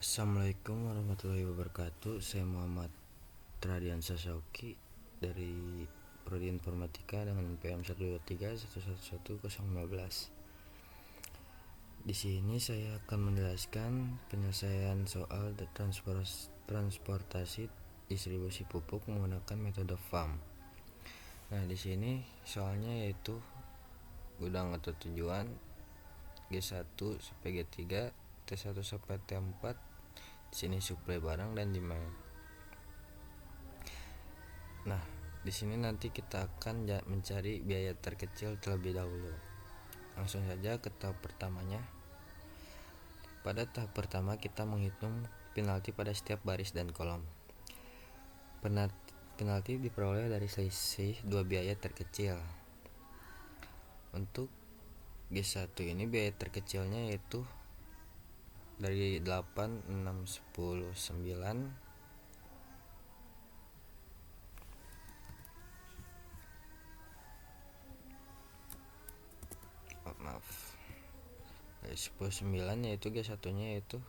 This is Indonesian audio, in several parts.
Assalamualaikum warahmatullahi wabarakatuh. Saya Muhammad Radiansa Sauki dari Prodi Informatika dengan NPM 123111015. Di sini saya akan menjelaskan penyelesaian soal transportasi distribusi pupuk menggunakan metode FAM. Nah, di sini soalnya yaitu gudang atau tujuan G1 sampai G3, T1 sampai T4. Di sini suplai barang dan demand. Nah, di sini nanti kita akan mencari biaya terkecil terlebih dahulu. Langsung saja ke tahap pertamanya. Pada tahap pertama kita menghitung penalti pada setiap baris dan kolom. Penalti diperoleh dari selisih dua biaya terkecil. Untuk G1 ini biaya terkecilnya yaitu dari 8, 6, 10, 9 dari 10 9 yaitu G1 nya yaitu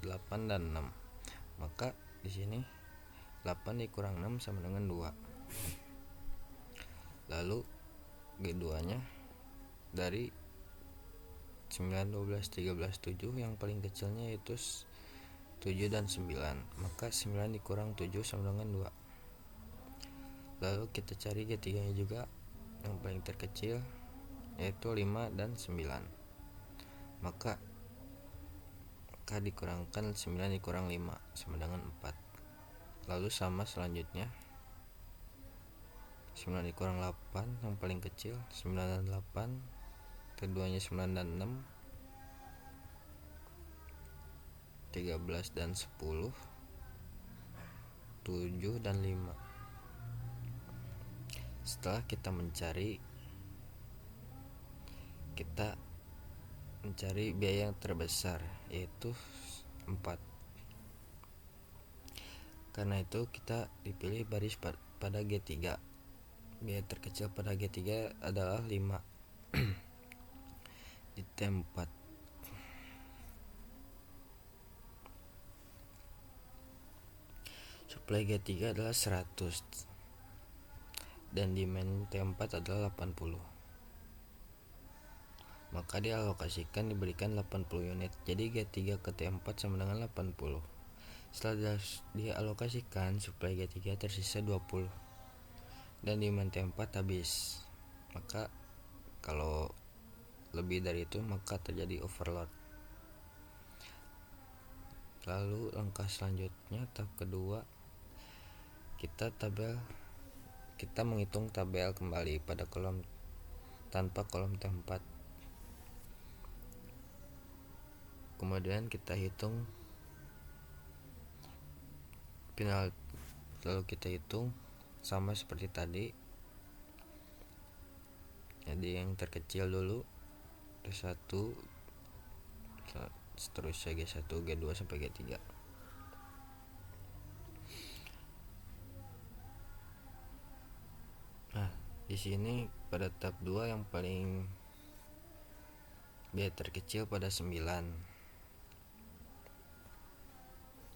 8 dan 6. Maka di sini 8 dikurang 6 sama dengan 2. Lalu G2 nya dari 9, 12, 13, 7 yang paling kecilnya yaitu 7 dan 9. Maka 9 dikurang 7 sama dengan 2. Lalu kita cari G3 nya juga yang paling terkecil yaitu 5 dan 9. Maka dikurangkan 9 dikurang 5 sama dengan 4. Lalu sama selanjutnya 9 dikurang 8 yang paling kecil 9 dan 8, keduanya 9 dan 6, 13 dan 10, 7 dan 5. Setelah kita mencari biaya yang terbesar yaitu 4. Karena itu kita dipilih baris pada G3. Biaya terkecil pada G3 adalah 5 di T4. Suplai G3 adalah 100 dan demand T4 adalah 80. Maka dialokasikan diberikan 80 unit. Jadi G3 ke T4 sama dengan 80. Setelah dialokasikan, suplai G3 tersisa 20 dan demand T4 habis. Maka kalau lebih dari itu maka terjadi overload. Lalu langkah selanjutnya tahap kedua, kita menghitung tabel kembali pada kolom tanpa kolom T4. Kemudian kita hitung penalti, lalu kita hitung sama seperti tadi. Jadi yang terkecil dulu T1, seterusnya G1, G2 sampai G3. Nah, di sini pada tahap 2 yang paling biaya terkecil pada 9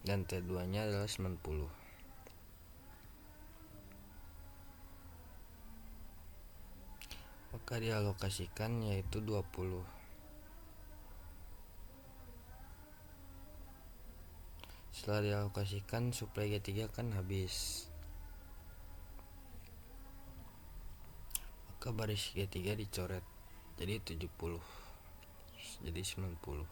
dan T2 nya adalah 90. Maka dialokasikan yaitu 20. Setelah dialokasikan suplai G3 kan habis. Maka baris G3 dicoret jadi 70. Jadi 90.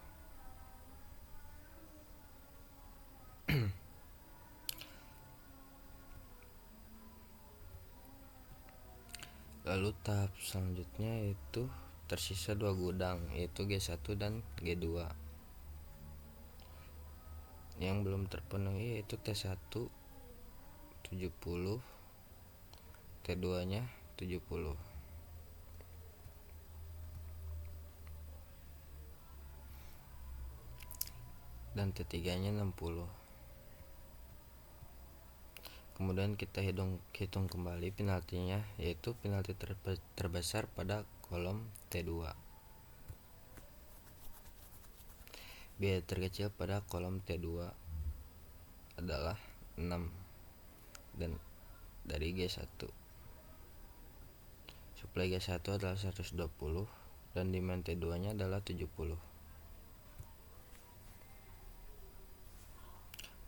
Lalu tahap selanjutnya yaitu tersisa 2 gudang yaitu G1 dan G2. Yang belum terpenuhi yaitu T1 70, T2 nya 70. Dan T3 nya 60. Kemudian kita hitung kembali penaltinya yaitu penalti terbesar pada kolom T2. Biaya terkecil pada kolom T2 adalah 6 dan dari G1. Suplai G1 adalah 120 dan demand T2-nya adalah 70.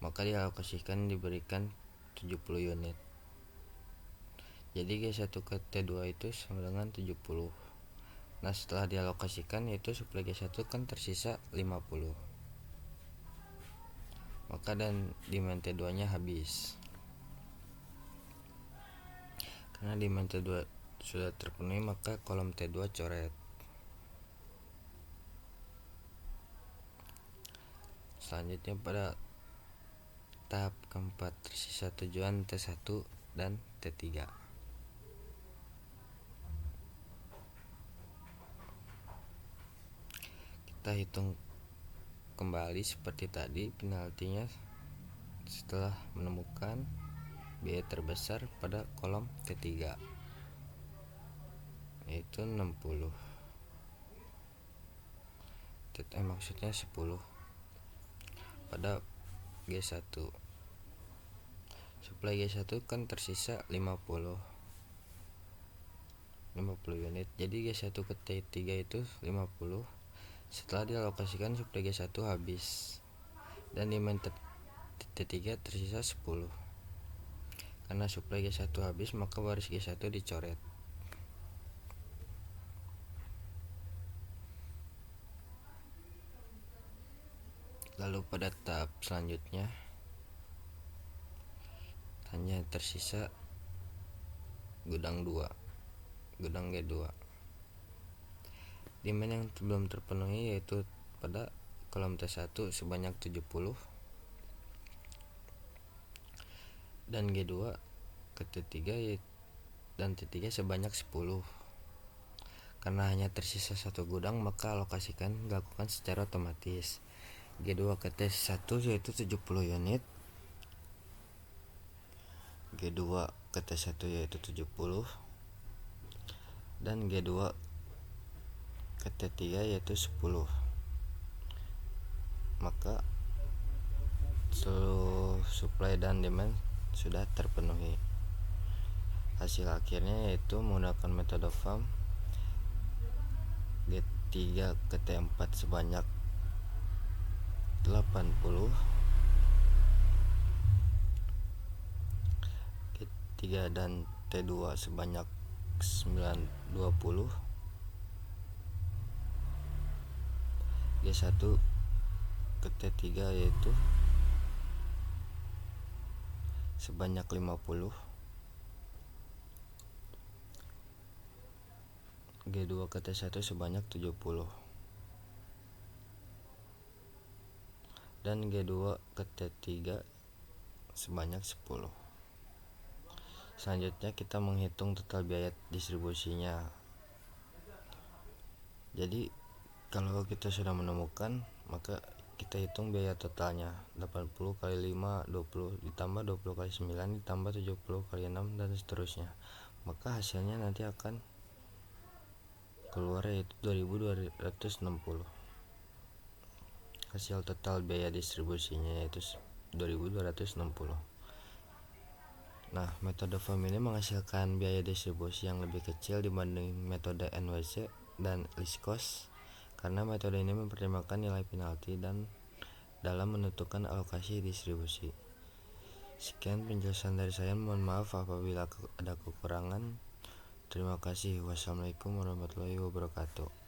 Maka dialokasikan diberikan 70 unit. Jadi G1 ke T2 itu sama dengan 70. Nah, setelah dialokasikan yaitu suplai G1 kan tersisa 50. Maka dan demand T2-nya habis. Karena demand T2 sudah terpenuhi, maka kolom T2 coret. Selanjutnya pada tahap keempat tersisa tujuan T1 dan T3. Kita hitung kembali seperti tadi penaltinya setelah menemukan biaya terbesar pada kolom T3 yaitu 60. Maksudnya 10 pada G1. Suplai G1 kan tersisa 50 unit. Jadi G1 ke T3 itu 50. Setelah dialokasikan suplai G1 habis dan demand T3 tersisa 10. Karena suplai G1 habis, maka baris G1 dicoret. Lalu pada tahap selanjutnya hanya tersisa gudang G2. Demand yang belum terpenuhi yaitu pada kolom T1 sebanyak 70 dan G2 ke T3 dan T3 sebanyak 10. Karena hanya tersisa satu gudang, maka alokasikan dilakukan secara otomatis. G2 ke T1 yaitu 70 unit, G2 ke T1 yaitu 70, dan G2 ke T3 yaitu 10. Maka seluruh supply dan demand sudah terpenuhi. Hasil akhirnya yaitu menggunakan metode FAM, G3 ke T4 sebanyak 80, G3 dan T2 sebanyak 20, G1 ke T3 yaitu sebanyak 50, G2 ke T1 sebanyak 70, dan G2 ke T3 sebanyak 10. Selanjutnya kita menghitung total biaya distribusinya. Jadi kalau kita sudah menemukan, maka kita hitung biaya totalnya 80 kali 5 20 ditambah 20 kali 9 ditambah 70 kali 6 dan seterusnya. Maka hasilnya nanti akan keluar yaitu 2260. Hasil total biaya distribusinya yaitu 2260. Nah, metode FAM ini menghasilkan biaya distribusi yang lebih kecil dibanding metode NWC dan least cost, karena metode ini mempertimbangkan nilai penalti dan dalam menentukan alokasi distribusi. Sekian penjelasan dari saya, mohon maaf apabila ada kekurangan. Terima kasih. Wassalamualaikum warahmatullahi wabarakatuh.